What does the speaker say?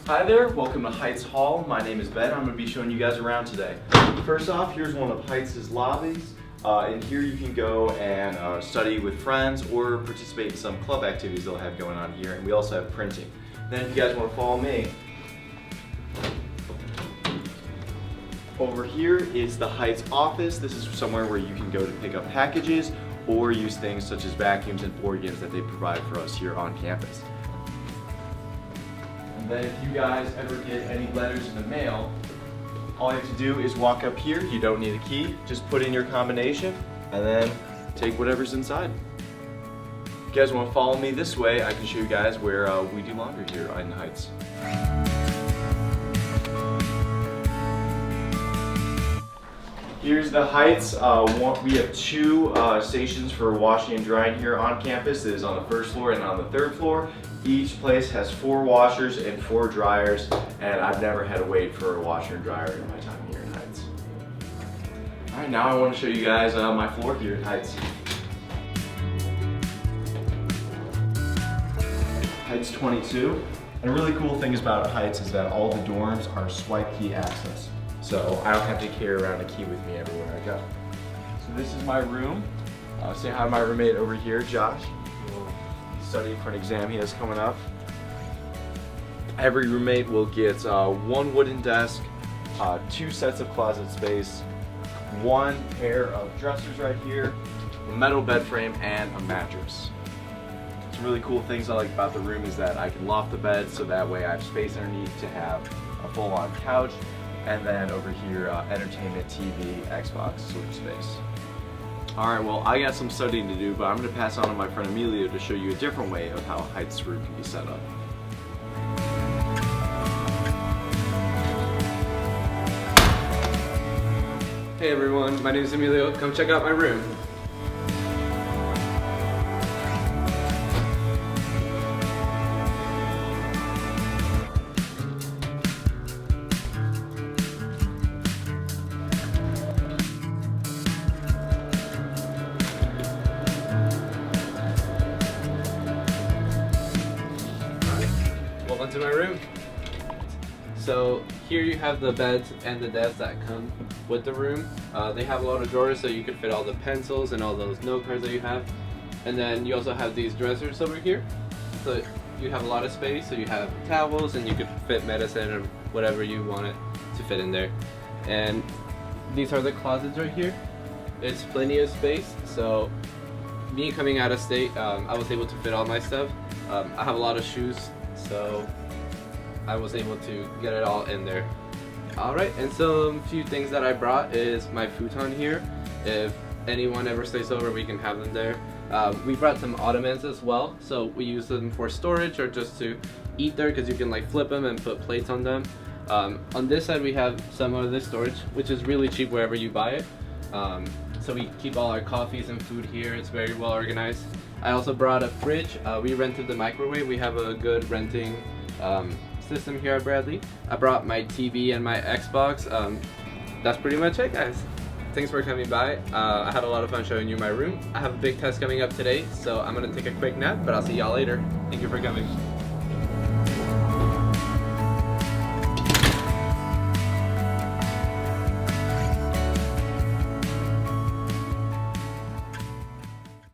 Hi there, welcome to Heights Hall. My name is Ben. I'm going to be showing you guys around today. First off, here's one of Heights' lobbies. And here you can go and study with friends or participate in some club activities they'll have going on here. And we also have printing. Then if you guys want to follow me, over here is the Heights office. This is somewhere where you can go to pick up packages or use things such as vacuums and board games that they provide for us here on campus. And then if you guys ever get any letters in the mail, all you have to do is walk up here. You don't need a key. Just put in your combination and then take whatever's inside. If you guys want to follow me this way, I can show you guys where we do laundry here in Heights. Here's the Heights. We have two stations for washing and drying here on campus. It is on the first floor and on the third floor. Each place has 4 washers and 4 dryers, and I've never had to wait for a washer and dryer in my time here in Heights. All right, now I want to show you guys my floor here in Heights. Heights 22. And a really cool thing about Heights is that all the dorms are swipe key access. So I don't have to carry around a key with me everywhere I go. So this is my room. Say hi to my roommate over here, Josh. He's studying for an exam he has coming up. Every roommate will get 1 wooden desk, 2 sets of closet space, 1 pair of dressers right here, a metal bed frame, and a mattress. Some really cool things I like about the room is that I can loft the bed so that way I have space underneath to have a full-on couch. And then over here, entertainment, TV, Xbox sort of space. Alright, well, I got some studying to do, but I'm going to pass on to my friend Emilio to show you a different way of how Heights room can be set up. Hey everyone, my name is Emilio. Come check out my room. Welcome to my room. So here you have the beds and the desks that come with the room. They have a lot of drawers so you can fit all the pencils and all those note cards that you have. And then you also have these dressers over here. So you have a lot of space, so you have towels and you could fit medicine or whatever you want it to fit in there. And these are the closets right here. It's plenty of space, so me coming out of state, I was able to fit all my stuff. I have a lot of shoes, so I was able to get it all in there. Alright, and some few things that I brought is my futon here. If anyone ever stays over, we can have them there. We brought some ottomans as well, so we use them for storage or just to eat there because you can like flip them and put plates on them. On this side we have some of this storage, which is really cheap wherever you buy it. So we keep all our coffees and food here. It's very well organized. I also brought a fridge. We rented the microwave. We have a good renting system here at Bradley. I brought my TV and my Xbox. That's pretty much it, guys. Thanks for coming by. I had a lot of fun showing you my room. I have a big test coming up today, so I'm gonna take a quick nap, but I'll see y'all later. Thank you for coming.